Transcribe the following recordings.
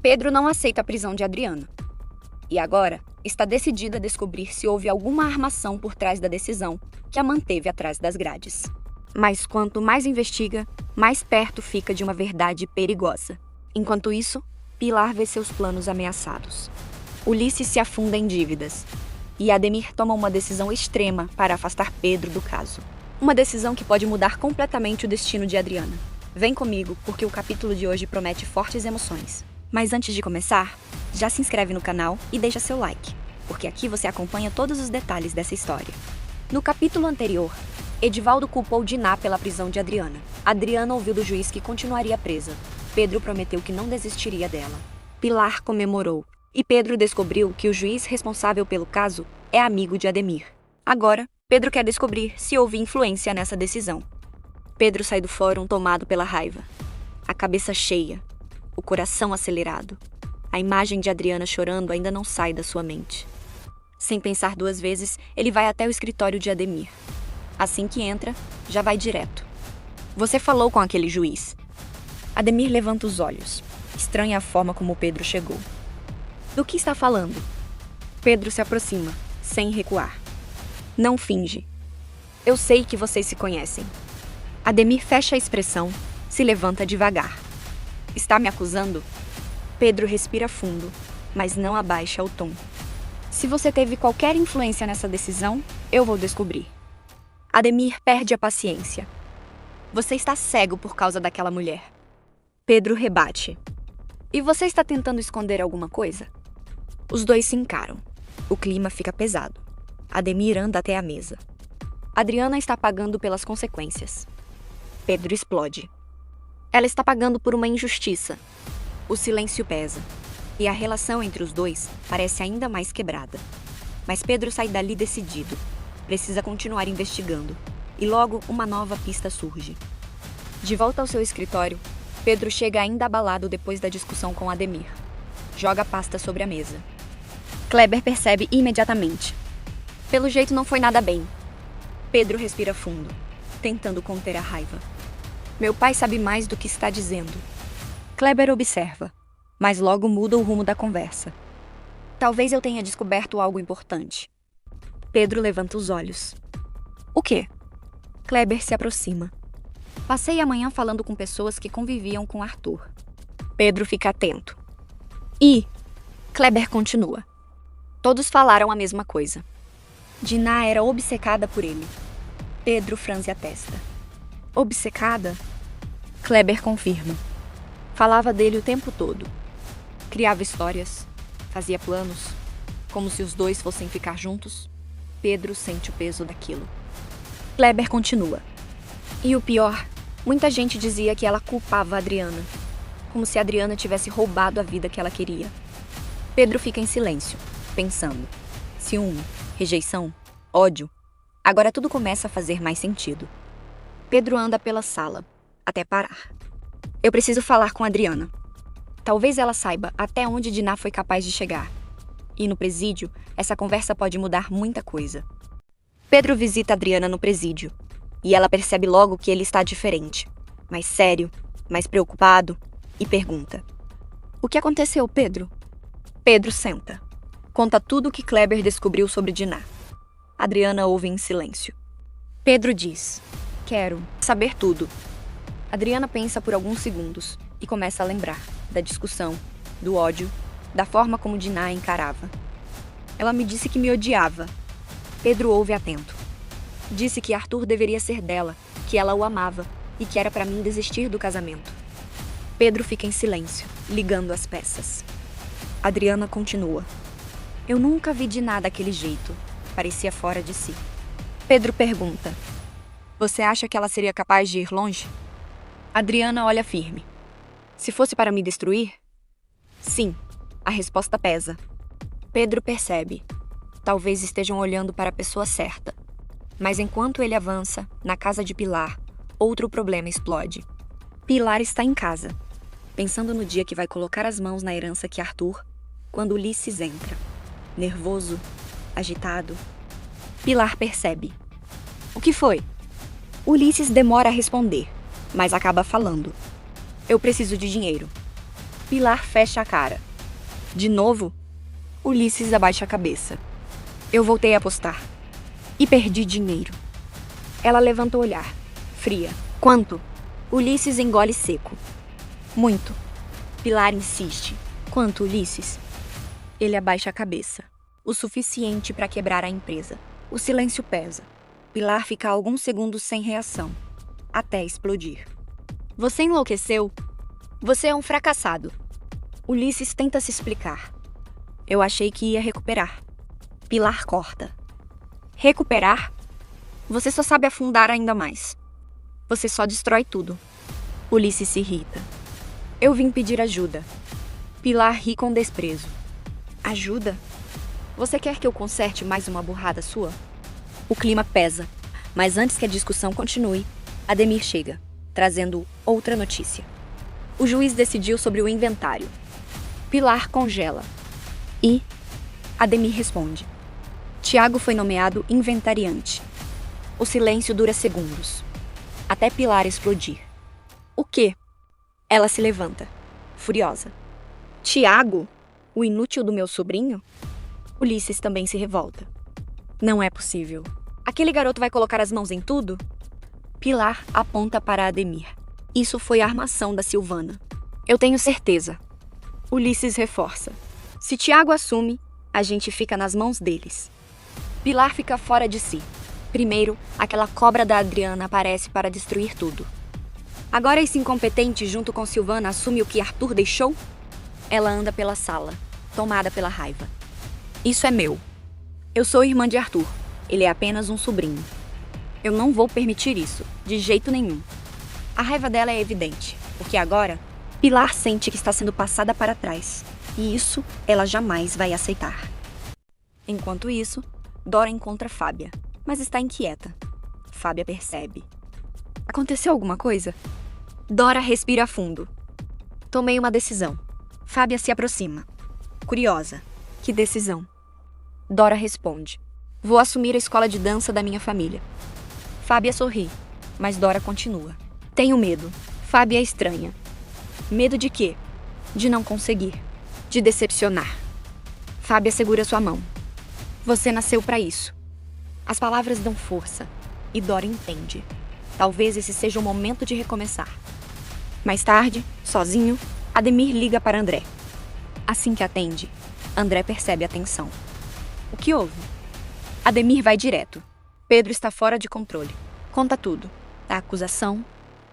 Pedro não aceita a prisão de Adriana. E agora está decidido a descobrir se houve alguma armação por trás da decisão que a manteve atrás das grades. Mas quanto mais investiga, mais perto fica de uma verdade perigosa. Enquanto isso, Pilar vê seus planos ameaçados. Ulisses se afunda em dívidas. E Ademir toma uma decisão extrema para afastar Pedro do caso. Uma decisão que pode mudar completamente o destino de Adriana. Vem comigo, porque o capítulo de hoje promete fortes emoções. Mas antes de começar, já se inscreve no canal e deixa seu like, porque aqui você acompanha todos os detalhes dessa história. No capítulo anterior, Edivaldo culpou Diná pela prisão de Adriana. Adriana ouviu do juiz que continuaria presa. Pedro prometeu que não desistiria dela. Pilar comemorou, e Pedro descobriu que o juiz responsável pelo caso é amigo de Ademir. Agora, Pedro quer descobrir se houve influência nessa decisão. Pedro sai do fórum tomado pela raiva. A cabeça cheia, o coração acelerado. A imagem de Adriana chorando ainda não sai da sua mente. Sem pensar duas vezes, ele vai até o escritório de Ademir. Assim que entra, já vai direto. Você falou com aquele juiz? Ademir levanta os olhos. Estranha a forma como Pedro chegou. Do que está falando? Pedro se aproxima, sem recuar. Não finge. Eu sei que vocês se conhecem. Ademir fecha a expressão, se levanta devagar. Está me acusando? Pedro respira fundo, mas não abaixa o tom. Se você teve qualquer influência nessa decisão, eu vou descobrir. Ademir perde a paciência. Você está cego por causa daquela mulher. Pedro rebate. E você está tentando esconder alguma coisa? Os dois se encaram. O clima fica pesado. Ademir anda até a mesa. Adriana está pagando pelas consequências. Pedro explode. Ela está pagando por uma injustiça. O silêncio pesa. E a relação entre os dois parece ainda mais quebrada. Mas Pedro sai dali decidido. Precisa continuar investigando. E logo uma nova pista surge. De volta ao seu escritório, Pedro chega ainda abalado depois da discussão com Ademir. Joga a pasta sobre a mesa. Kleber percebe imediatamente. Pelo jeito não foi nada bem. Pedro respira fundo, tentando conter a raiva. Meu pai sabe mais do que está dizendo. Kleber observa, mas logo muda o rumo da conversa. Talvez eu tenha descoberto algo importante. Pedro levanta os olhos. O quê? Kleber se aproxima. Passei a manhã falando com pessoas que conviviam com Arthur. Pedro fica atento. E Kleber continua. Todos falaram a mesma coisa. Diná era obcecada por ele. Pedro franze a testa. Obcecada? Kleber confirma. Falava dele o tempo todo. Criava histórias, fazia planos, como se os dois fossem ficar juntos. Pedro sente o peso daquilo. Kleber continua. E o pior, muita gente dizia que ela culpava a Adriana, como se a Adriana tivesse roubado a vida que ela queria. Pedro fica em silêncio, pensando. Ciúme, rejeição, ódio. Agora tudo começa a fazer mais sentido. Pedro anda pela sala, até parar. Eu preciso falar com a Adriana. Talvez ela saiba até onde Diná foi capaz de chegar. E no presídio, essa conversa pode mudar muita coisa. Pedro visita a Adriana no presídio. E ela percebe logo que ele está diferente. Mais sério, mais preocupado. E pergunta. O que aconteceu, Pedro? Pedro senta. Conta tudo o que Kleber descobriu sobre Diná. Adriana ouve em silêncio. Pedro diz. Quero saber tudo. Adriana pensa por alguns segundos e começa a lembrar da discussão, do ódio, da forma como Diná a encarava. Ela me disse que me odiava. Pedro ouve atento. Disse que Arthur deveria ser dela, que ela o amava e que era para mim desistir do casamento. Pedro fica em silêncio, ligando as peças. Adriana continua. Eu nunca vi Diná daquele jeito. Parecia fora de si. Pedro pergunta. Você acha que ela seria capaz de ir longe? Adriana olha firme. Se fosse para me destruir? Sim, a resposta pesa. Pedro percebe. Talvez estejam olhando para a pessoa certa. Mas enquanto ele avança, na casa de Pilar, outro problema explode. Pilar está em casa, pensando no dia que vai colocar as mãos na herança que Arthur, quando Ulisses entra. Nervoso, agitado. Pilar percebe. O que foi? Ulisses demora a responder, mas acaba falando. Eu preciso de dinheiro. Pilar fecha a cara. De novo, Ulisses abaixa a cabeça. Eu voltei a apostar. E perdi dinheiro. Ela levanta o olhar, fria. Quanto? Ulisses engole seco. Muito. Pilar insiste. Quanto, Ulisses? Ele abaixa a cabeça. O suficiente para quebrar a empresa. O silêncio pesa. Pilar fica alguns segundos sem reação, até explodir. Você enlouqueceu? Você é um fracassado. Ulisses tenta se explicar. Eu achei que ia recuperar. Pilar corta. Recuperar? Você só sabe afundar ainda mais. Você só destrói tudo. Ulisses se irrita. Eu vim pedir ajuda. Pilar ri com desprezo. Ajuda? Você quer que eu conserte mais uma burrada sua? O clima pesa, mas antes que a discussão continue, Ademir chega, trazendo outra notícia. O juiz decidiu sobre o inventário. Pilar congela. E Ademir responde. Tiago foi nomeado inventariante. O silêncio dura segundos, até Pilar explodir. O quê? Ela se levanta, furiosa. Tiago? O inútil do meu sobrinho? Ulisses também se revolta. Não é possível. Aquele garoto vai colocar as mãos em tudo? Pilar aponta para Ademir. Isso foi a armação da Silvana. Eu tenho certeza. Ulisses reforça. Se Tiago assume, a gente fica nas mãos deles. Pilar fica fora de si. Primeiro, aquela cobra da Adriana aparece para destruir tudo. Agora esse incompetente junto com Silvana assume o que Arthur deixou? Ela anda pela sala, tomada pela raiva. Isso é meu. Eu sou irmã de Arthur. Ele é apenas um sobrinho. Eu não vou permitir isso, de jeito nenhum. A raiva dela é evidente, porque agora, Pilar sente que está sendo passada para trás. E isso ela jamais vai aceitar. Enquanto isso, Dora encontra Fábia, mas está inquieta. Fábia percebe. Aconteceu alguma coisa? Dora respira fundo. Tomei uma decisão. Fábia se aproxima. Curiosa. Que decisão? Dora responde. Vou assumir a escola de dança da minha família. Fábia sorri, mas Dora continua. Tenho medo. Fábia estranha. Medo de quê? De não conseguir. De decepcionar. Fábia segura sua mão. Você nasceu para isso. As palavras dão força, e Dora entende. Talvez esse seja o momento de recomeçar. Mais tarde, sozinho, Ademir liga para André. Assim que atende, André percebe a tensão. O que houve? Ademir vai direto. Pedro está fora de controle. Conta tudo. Da acusação,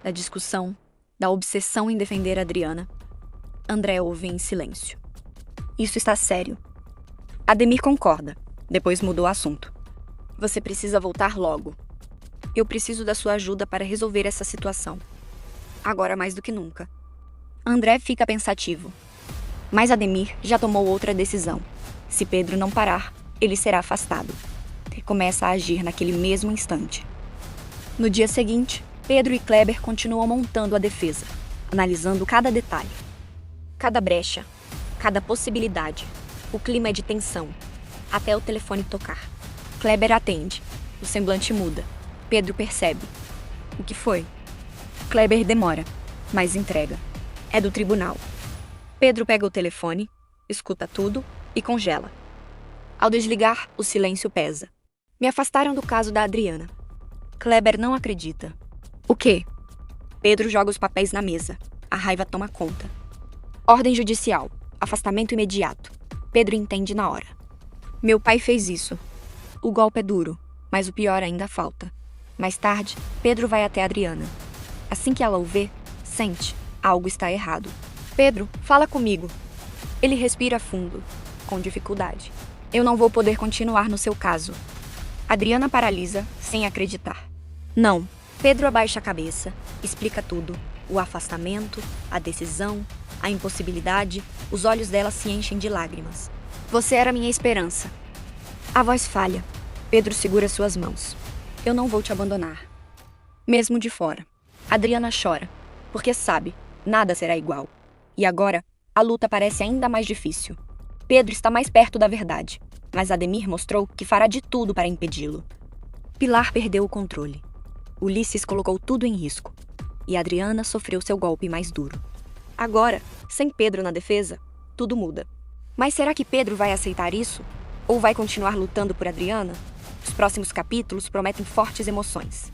da discussão, da obsessão em defender Adriana. André ouve em silêncio. Isso está sério. Ademir concorda. Depois mudou o assunto. Você precisa voltar logo. Eu preciso da sua ajuda para resolver essa situação. Agora mais do que nunca. André fica pensativo. Mas Ademir já tomou outra decisão. Se Pedro não parar, ele será afastado. Ele começa a agir naquele mesmo instante. No dia seguinte, Pedro e Kleber continuam montando a defesa, analisando cada detalhe. Cada brecha, cada possibilidade. O clima é de tensão, até o telefone tocar. Kleber atende. O semblante muda. Pedro percebe. O que foi? Kleber demora, mas entrega. É do tribunal. Pedro pega o telefone, escuta tudo e congela. Ao desligar, o silêncio pesa. Me afastaram do caso da Adriana. Kleber não acredita. O quê? Pedro joga os papéis na mesa. A raiva toma conta. Ordem judicial. Afastamento imediato. Pedro entende na hora. Meu pai fez isso. O golpe é duro, mas o pior ainda falta. Mais tarde, Pedro vai até Adriana. Assim que ela o vê, sente. Algo está errado. Pedro, fala comigo. Ele respira fundo, com dificuldade. Eu não vou poder continuar no seu caso. Adriana paralisa, sem acreditar. Não. Pedro abaixa a cabeça, explica tudo. O afastamento, a decisão, a impossibilidade. Os olhos dela se enchem de lágrimas. Você era minha esperança. A voz falha. Pedro segura suas mãos. Eu não vou te abandonar. Mesmo de fora. Adriana chora, porque sabe, nada será igual. E agora, a luta parece ainda mais difícil. Pedro está mais perto da verdade, mas Ademir mostrou que fará de tudo para impedi-lo. Pilar perdeu o controle. Ulisses colocou tudo em risco. E Adriana sofreu seu golpe mais duro. Agora, Sem Pedro na defesa, tudo muda. Mas será que Pedro vai aceitar isso? Ou vai continuar lutando por Adriana? Os próximos capítulos prometem fortes emoções.